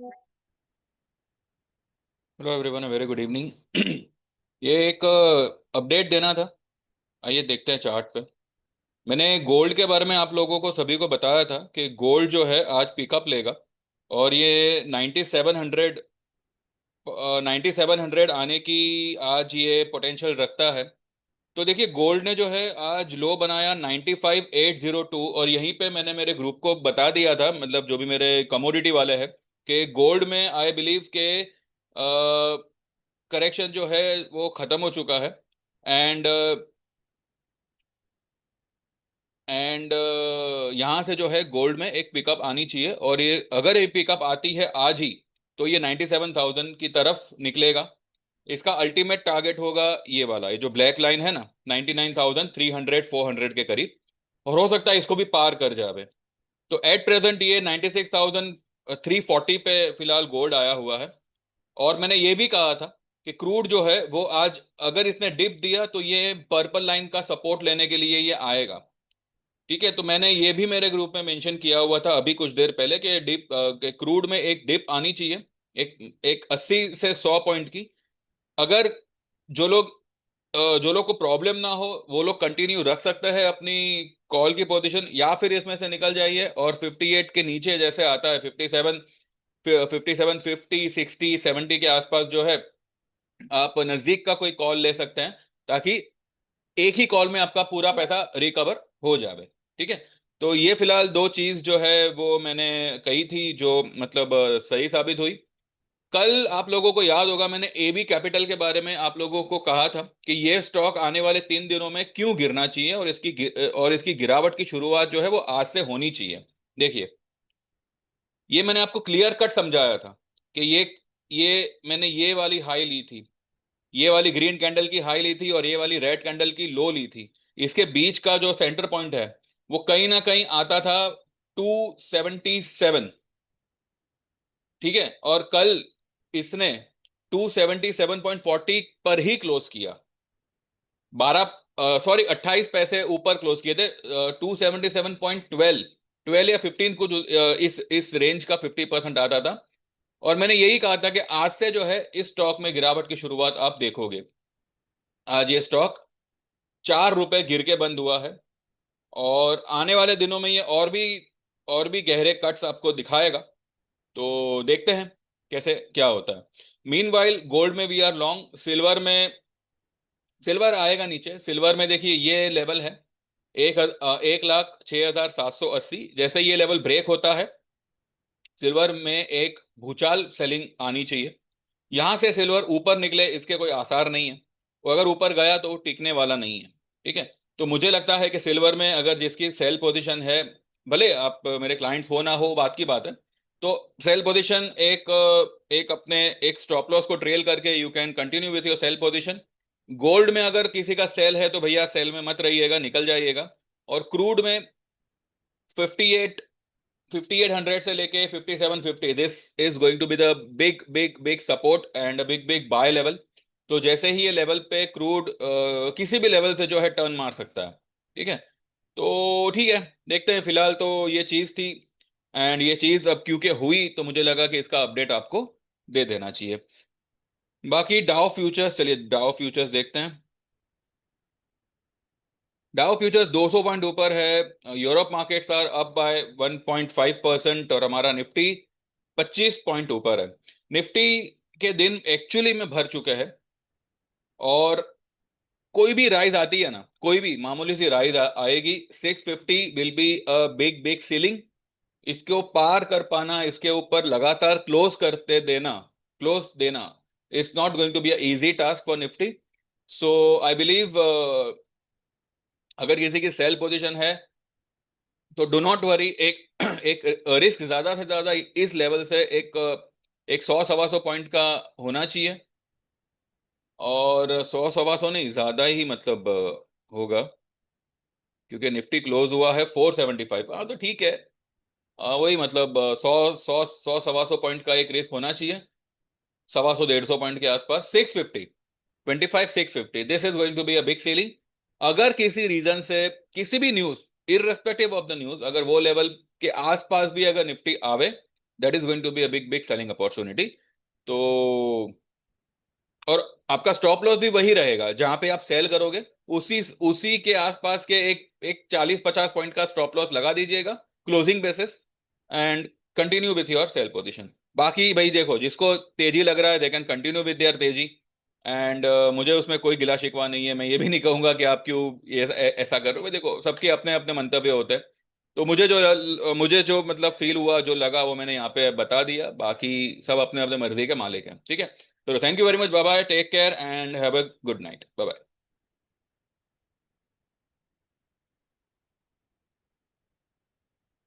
Hello everyone, very good evening. ये एक update देना था। आइए देखते हैं चार्ट पे। मैंने गोल्ड के बारे में आप लोगों को सभी को बताया था कि गोल्ड जो है आज पिकअप लेगा और ये 9700 9700 आने की आज ये पोटेंशियल रखता है। तो देखिए, गोल्ड ने जो है आज लो बनाया 95802, और यहीं पे मैंने मेरे ग्रुप को बता दिया था, मतलब जो भी मेरे कमोडिटी वाले हैं, कि गोल्ड में आई बिलीव के करेक्शन जो है वो खत्म हो चुका है। एंड एंड यहाँ से जो है गोल्ड में एक पिकअप आनी चाहिए, और ये अगर ये पिकअप आती है आज ही तो ये 97,000 की तरफ निकलेगा। इसका अल्टीमेट टारगेट होगा ये वाला, ये जो ब्लैक लाइन है ना, 99,300 400 के करीब, और हो सकता है इसको भी पार कर जावे। तो एट प्रेजेंट ये 96,340 पे फिलहाल गोल्ड आया हुआ है। और मैंने ये भी कहा था कि क्रूड जो है वो आज अगर इसने डिप दिया तो ये पर्पल लाइन का सपोर्ट लेने के लिए ये आएगा। ठीक है, तो मैंने ये भी मेरे ग्रुप में मेंशन किया हुआ था अभी कुछ देर पहले कि डिप, क्रूड में एक डिप आनी चाहिए, एक एक 80 से 100 पॉइंट की। अगर जो लोग जो लोग को प्रॉब्लम ना हो वो लोग कंटिन्यू रख सकते हैं अपनी कॉल की पोजीशन, या फिर इसमें से निकल जाइए। और 58 के नीचे जैसे आता है 57, 57 50 60 70 के आसपास जो है, आप नजदीक का कोई कॉल ले सकते हैं, ताकि एक ही कॉल में आपका पूरा पैसा रिकवर हो जाए। ठीक है, तो ये फिलहाल दो चीज जो है वो मैंने कही थी, जो मतलब सही साबित हुई। कल आप लोगों को याद होगा मैंने एबी कैपिटल के बारे में आप लोगों को कहा था कि ये स्टॉक आने वाले 3 दिनों में क्यों गिरना चाहिए, और इसकी गिरावट की शुरुआत जो है वो आज से होनी चाहिए। देखिए, ये मैंने आपको क्लियर कट समझाया था कि ये मैंने ये वाली हाई ली थी, ये वाली ग्रीन कैंडल की हाई ली थी, और ये वाली रेड कैंडल की लो ली थी। इसके बीच का जो सेंटर पॉइंट है वो कहीं ना कहीं आता था 277। ठीक है, और कल इसने 277.40 पर ही क्लोज किया। 28 पैसे ऊपर क्लोज किए थे। 277.12, 12 या 15 कुछ, इस रेंज का 50% आता था। और मैंने यही कहा था कि आज से जो है इस स्टॉक में गिरावट की शुरुआत आप देखोगे। आज ये स्टॉक 4 रुपए गिर के बंद हुआ है, और आने वाले दिनों में ये और भी गहरे कट्स आपको दिखाएगा। तो देखते हैं कैसे क्या होता है। मीनवाइल गोल्ड में वी आर लॉन्ग। सिल्वर आएगा नीचे। सिल्वर में देखिए ये लेवल है 1,06,780। जैसे ये लेवल ब्रेक होता है, सिल्वर में एक भूचाल सेलिंग आनी चाहिए। यहां से सिल्वर ऊपर निकले इसके कोई आसार नहीं है, वो अगर ऊपर गया तो वो टिकने वाला नहीं है। ठीक है, तो मुझे लगता है कि सिल्वर में अगर जिसकी सेल पोजीशन है, भले आप मेरे क्लाइंट्स हो ना हो बात की बात है, तो सेल पोजीशन एक अपने एक स्टॉप लॉस को ट्रेल करके you can continue with your sell position. Gold में अगर किसी का सेल है तो भैया सेल में मत रहिएगा, निकल जाइएगा। और क्रूड में 58 5800 से लेके 5750, this is going to be the big big big support and big big buy level. तो जैसे ही ये लेवल पे क्रूड किसी भी लेवल से जो है टर्न मार सकता है। ठीक है, तो ठीक है, देखते हैं। फिलहाल तो ये चीज थी, एंड ये चीज अब क्योंकि हुई तो मुझे लगा कि इसका अपडेट आपको दे देना चाहिए। बाकी डाउ फ्यूचर्स, चलिए डाउ फ्यूचर्स देखते हैं। डाउ फ्यूचर्स 200 पॉइंट ऊपर है। Europe markets are up by 1.5%, और हमारा निफ्टी 25 पॉइंट ऊपर है। निफ्टी के दिन एक्चुअली में भर चुके हैं, और कोई भी राइज आती है ना, कोई भी मामूली सी राइज आएगी, 650 will be a big big ceiling. इसको पार कर पाना, इसके ऊपर लगातार क्लोज करते देना, क्लोज देना, it's not going to be a easy task for Nifty. So I believe अगर किसी की सेल पोजीशन है तो डो नॉट वरी। एक एक रिस्क ज्यादा से ज्यादा इस लेवल से एक 100 सवा 100 पॉइंट का होना चाहिए। और 100 सवा 100 नहीं, ज्यादा ही मतलब होगा, क्योंकि निफ्टी क्लोज हुआ है 475। हाँ तो ठीक है। वही मतलब 100 100 100 सवा 100 पॉइंट का एक रिस्क होना चाहिए। 125 150 पॉइंट के आसपास 650, 25 650, this is going to be a big ceiling. अगर किसी रीजन से किसी भी news, irrespective of the news, अगर वो लेवल के आसपास भी अगर निफ्टी आवे, that is going to be a big big selling opportunity. तो और आपका स्टॉप लॉस भी वही रहेगा जहां पे आप सेल करोगे, उसी उसी के आसपास के एक एक 40-50 पॉइंट का स्टॉप लॉस लगा दीजिएगा closing basis, and continue with your sell position. बाकी भाई देखो, जिसको तेजी लग रहा है they can continue with their तेजी, एंड मुझे उसमें कोई गिला शिकवा नहीं है। मैं ये भी नहीं कहूंगा कि आप क्यों ये ऐसा कर रहे हो भाई, देखो सबके अपने अपने मंतव्य होते हैं। तो मुझे जो मतलब फील हुआ, जो लगा, वो मैंने यहाँ पे बता दिया। बाकी सब अपने अपने मर्जी के मालिक हैं, ठीक है। चलो, thank you very much, bye bye, take care and have a good night, bye bye.